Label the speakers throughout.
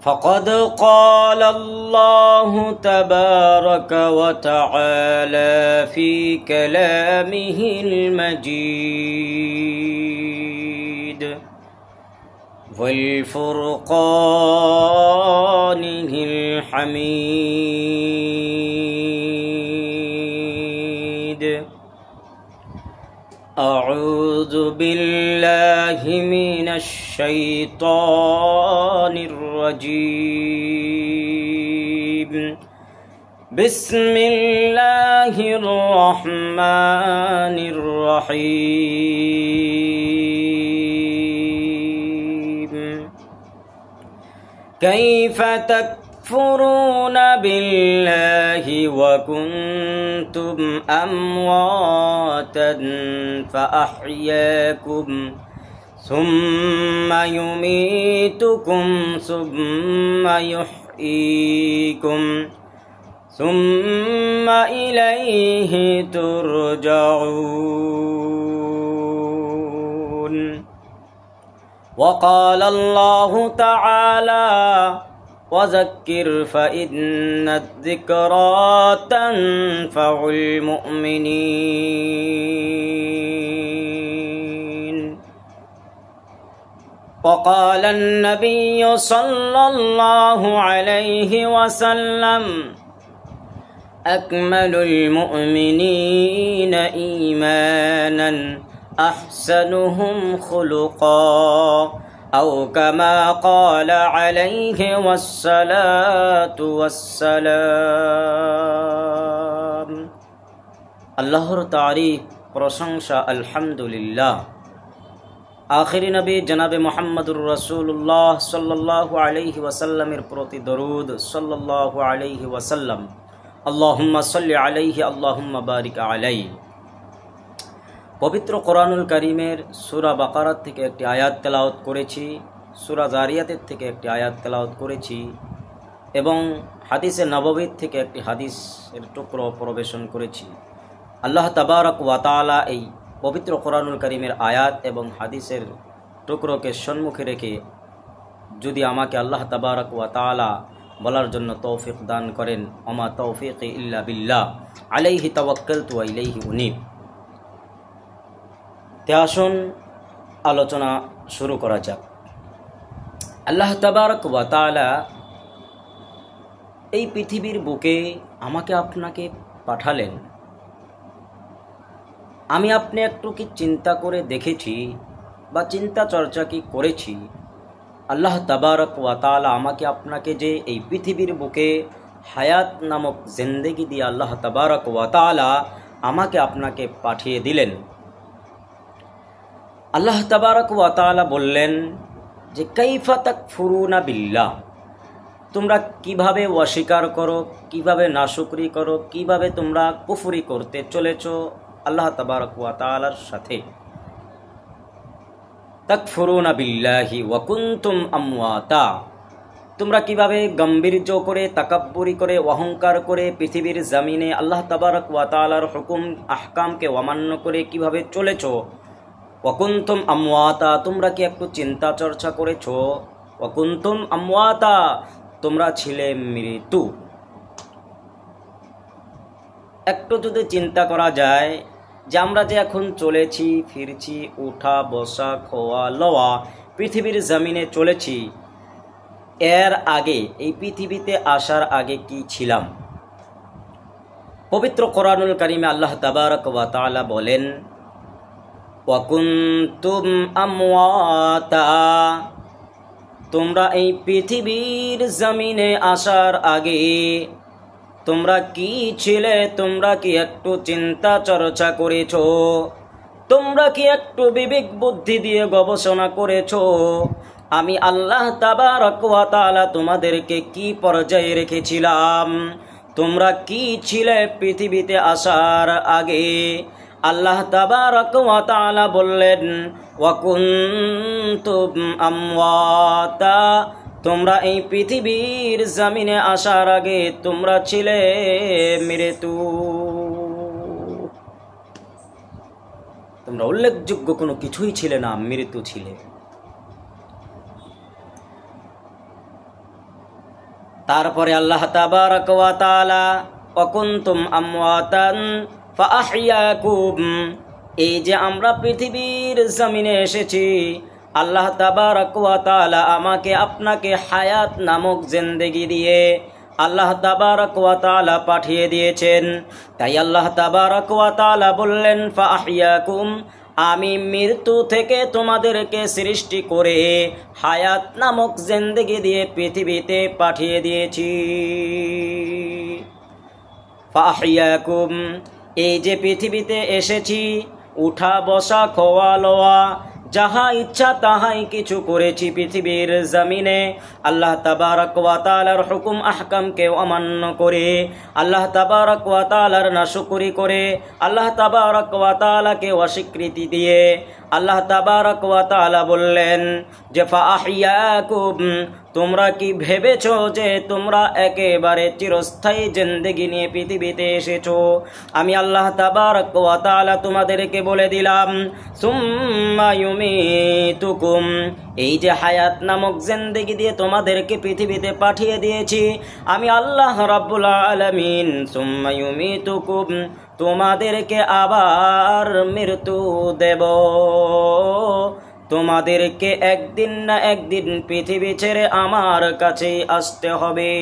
Speaker 1: فقد قال الله تبارك وتعالى في كلامه المجيد والفرقانه الحميد. أعوذ بالله من الشيطان الرجيم. بسم الله الرحمن الرحيم. كيف تكفرون بالله وكنتم أمواتا فأحياكم ثم يميتكم ثم يحييكم ثم إليه ترجعون. وقال الله تعالى وذكر فإن الذكرى تنفع المؤمنين. وقال النبي صلى الله عليه وسلم أكمل المؤمنين إيمانا أحسنهم خلقا أو كما قال عليه والصلاة والسلام. আল্লাহর তারিফ প্রশংসা আলহামদুলিল্লাহ। আখিরি নবী জনাবে মুহাম্মদুর রাসূলুল্লাহ সাল্লাল্লাহু আলাইহি ওয়াসাল্লামের প্রতি দরুদ সাল্লাল্লাহু আলাইহি ওয়াসাল্লাম। আল্লাহুম্মা সাল্লি আলাইহি আল্লাহুম্মা বারিক আলাইহি। পবিত্র কোরআনুল কারীমের সূরা বাকারা থেকে একটি আয়াত তেলাওয়াত করেছি, সূরা জারিয়াতের থেকে একটি আয়াত তেলাওয়াত করেছি এবং হাদিসে নববী থেকে একটি হাদিসের টুকরো পরিবেশন করেছি। আল্লাহ তাবারক ওয়া তাআলা এই পবিত্র কোরআনুল কারীমের আয়াত এবং হাদিসের টুকরোকে সম্মুখে রেখে যদি আমাকে আল্লাহ তাবারক ওয়া তাআলা বলার জন্য তৌফিক দান করেন, ওমা তৌফিকি ইল্লা বিল্লাহ, আলাইহি তাওয়াক্কালতু ওয়া ইলাইহি উনীব। তে আসুন আলোচনা শুরু করা যাক। আল্লাহ তাবারক ওয়া তাআলা এই পৃথিবীর বুকে আমাকে আপনাকে পাঠালেন। আমি আপনি একটু কি চিন্তা করে দেখেছি বা চিন্তা চর্চা কি করেছি আল্লাহ তাবারক ওয়া তাআলা আমাকে আপনাকে যে এই পৃথিবীর বুকে হায়াত নামক জিন্দেগি দিয়ে আল্লাহ তাবারক ওয়া তাআলা আমাকে আপনাকে পাঠিয়ে দিলেন। আল্লাহ তাবারক ওয়া তাআলা বললেন যে কাইফা তাকফুরুনা বিল্লাহ, তোমরা কিভাবে অস্বীকার করো, কিভাবে নাশুকরি করো, কিভাবে তোমরা কুফরি করতে চলেছো আল্লাহ তাবারক ওয়া তাআলার সাথে। তাকফুরুনা বিল্লাহি ওয়া কুনতুম আমওয়াতা, তোমরা কিভাবে গম্ভীর্য করে, তাকাব্বুরি করে, অহংকার করে পৃথিবীর জমিনে আল্লাহ তাবারক ওয়া তাআলার হুকুম আহকামকে অমান্য করে কিভাবে চলেছো। ওয়া কুনতুম আমওয়াতা, তোমরা কি একটু চিন্তা চর্চা করেছো? ওয়া কুনতুম আমওয়াতা, তোমরা ছিলে মৃত্যু। একটু যদি চিন্তা করা যায় যে আমরা যে এখন চলেছি ফিরছি, উঠা বসা খাওয়া লওয়া পৃথিবীর জমিনে চলেছি, এর আগে এই পৃথিবীতে আসার আগে কি ছিলাম? পবিত্র কোরআনুল কারীমে আল্লাহ তাবারক ওয়া তাআলা বলেন ওয়া কুনতুম আমওয়াতা, তোমরা এই পৃথিবীর জমিনে আসার আগে তোমরা কি ছিলে? তোমরা কি একটু চিন্তা চর্চা করেছো? তোমরা কি একটু বিবেক বুদ্ধি দিয়ে গবেষণা করেছো আমি আল্লাহ তাবারক ওয়া তাআলা তোমাদেরকে কি পর্যায়ে রেখেছিলাম? তোমরা কি ছিলে পৃথিবীতে আসার আগে? আল্লাহ তাবারক ওয়া তাআলা বললেন ওয়া কুনতুম আমওয়াতা, তোমরা এই পৃথিবীর জমিনে আসার আগে তোমরা ছিলে মৃত্যু। তোমরা উল্লেখযোগ্য কোনো কিছুই ছিলে না, মৃত্যু ছিলে। তারপরে আল্লাহ তাবারাক ওয়া তাআলা অকুনতুম আমওয়াতান ফাআহইয়াকুম, এই যে আমরা পৃথিবীর জমিনে এসেছি, আল্লাহ তাবারাক ওয়া তাআলা আমাকে আপনাকে হায়াত নামক জিন্দেগি দিয়ে আল্লাহ তাবারাক ওয়া তাআলা পাঠিয়ে দিয়েছেন। তাই আল্লাহ তাবারাক ওয়া তাআলা বললেন ফাআহইয়াকুম, আমি মৃত্যু থেকে তোমাদেরকে সৃষ্টি করে হায়াত নামক জিন্দেগি দিয়ে পৃথিবীতে পাঠিয়ে দিয়েছি। ফাআহইয়াকুম, এই যে পৃথিবীতে এসেছি, উঠা বসা খাওয়া লওয়া যাহা ইচ্ছা তাহাই কিছু করেছি পৃথিবীর জমিনে। আল্লাহ তাবারাক ওয়া তাআলার হুকুম আহকামকে অমান্য করে, আল্লাহ তাবারাক ওয়া তাআলার নাশুকরি করে, আল্লাহ তাবারাক ওয়া তাআলাকে অস্বীকৃতি দিয়ে আল্লাহ তাবারাক ওয়া তাআলা বললেন যে ফাআহইয়াকুম, তোমরা কি ভেবেছো যে তোমরা একেবারে চিরস্থায়ী জিন্দেগি নিয়ে পৃথিবীতে এসেছো? আমি আল্লাহ তাবারাক ওয়া তাআলা তোমাদেরকে বলে দিলাম সুম্মা ইউমিতুকুম, এই যে হায়াত নামক জিন্দেগি দিয়ে তোমাদেরকে পৃথিবীতে পাঠিয়ে দিয়েছি আমি আল্লাহ রাব্বুল আলামিন, সুম্মা ইউমিতুকুম, তোমাদেরকে আবার মৃত্যু দেব। তোমাদেরকে একদিন না একদিন পৃথিবী ছেড়ে আমার কাছে আসতে হবে।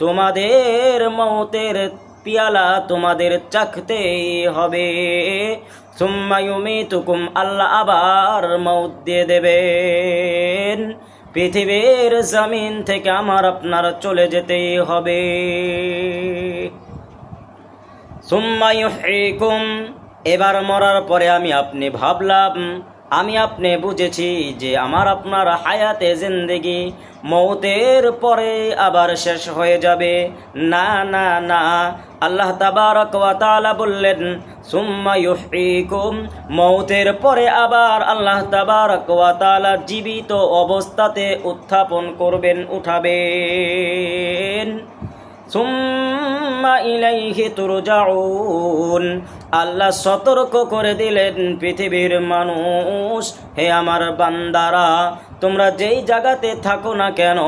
Speaker 1: তোমাদের মৌতের পিয়ালা তোমাদের চাখতেই হবে। সুম্মা ইউমিতুকুম, আল্লাহ আবার মৌত দিয়ে দেবেন। পৃথিবীর জমিন থেকে আমার আপনার চলে যেতেই হবে। সুম্মা ইউহয়িকুম, এবার মরার পরে আমি আপনি ভাবলাম, আমি আপনি বুঝেছি যে আমার আপনার হায়াতে জিন্দেগি মৌতের পরে আবার শেষ হয়ে যাবে। না না না, আল্লাহ তাবারাক ওয়া তাআলা বললেন সুম্মা ইউহয়িকুম, মৌতের পরে আবার আল্লাহ তাবারাক ওয়া তাআলা জীবিত অবস্থাতে উত্থাপন করবেন, উঠাবেন। সুম্মা ইলাইহি তুরজাউন, আল্লাহ সতর্ক করে দিলেন পৃথিবীর মানুষ, হে আমার বান্দারা, তোমরা যেই জায়গাতে থাকো না কেন,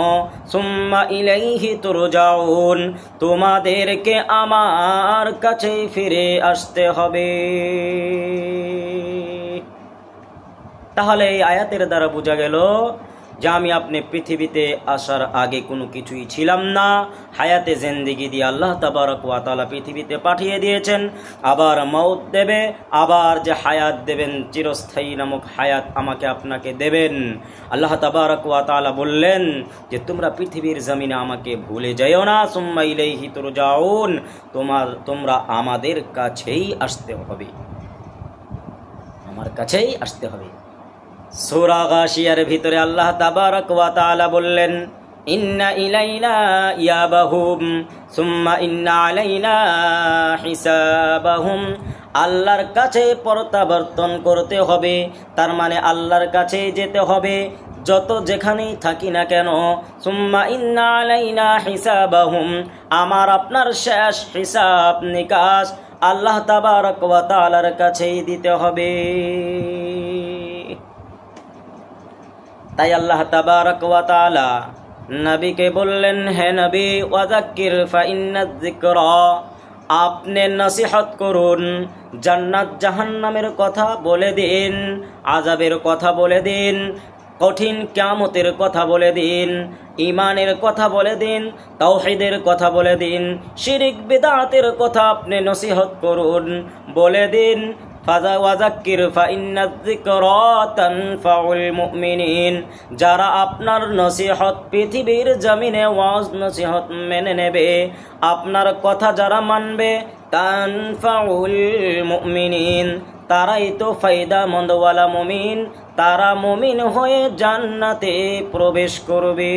Speaker 1: সুম্মা ইলাইহি তুরজাউন, তোমাদেরকে আমার কাছে ফিরে আসতে হবে। তাহলে এই আয়াতের দ্বারা বোঝা গেল যে আমি আপনি পৃথিবীতে আসার আগে কোনো কিছুই ছিলাম না। হায়াতে জিন্দেগি দিয়ে আল্লাহ তাবারাক ওয়া তাআলা পৃথিবীতে পাঠিয়ে দিয়েছেন, আবার মৌত দেবে, আবার যে হায়াত দেবেন চিরস্থায়ী নামক হায়াত আমাকে আপনাকে দেবেন। আল্লাহ তাবারাক ওয়া তাআলা বললেন যে তোমরা পৃথিবীর জমিনে আমাকে ভুলে যাও না, সুম্মা ইলাইহি তুরজাউন, তোমরা আমাদের কাছেই আসতে হবে, আমার কাছেই আসতে হবে। সূরা গাশিয়ার ভিতরে আল্লাহ তাবারাক ওয়া তাআলা বললেন ইন্না ইলাইনা ইয়াবাহুম সুম্মা ইন্না আলাইনা হিসাবাহুম, আল্লাহর কাছে প্রত্যাবর্তন করতে হবে, তার মানে আল্লাহর কাছে যেতে হবে যত যেখানেই থাকি না কেন। সুম্মা ইন্না আলাইনা হিসাবাহুম, আমার আপনার শেষ হিসাব নিকাশ আল্লাহ তাবারাক ওয়া তাআলার কাছেই দিতে হবে। তাই আল্লাহ তাবারাক ওয়া তাআলা নবীকে বললেন, হে নবী, ওয়াযাক্কির ফাইন্নায যিকরা, আপনি নসিহত করুন, জান্নাত জাহান্নামের কথা বলে দিন, আযাবের কথা বলে দিন, কঠিন কিয়ামতের কথা বলে দিন, ঈমানের কথা বলে দিন, তাওহীদের কথা বলে দিন, শিরক বিদআতের কথা আপনি নসিহত করুন, বলে দিন। ওয়াযাক্কির ফাইন্নায যিকরা তানফাউল মুমিনিন, যারা আপনার নসিহত পৃথিবীর জমিনে ওয়াজ নসিহত মেনে নেবে, আপনার কথা যারা মানবে, তানফাউল মুমিনিন, তারাই তো ফায়দামন্দওয়ালা মুমিন, তারা মুমিন হয়ে জান্নাতে প্রবেশ করবে।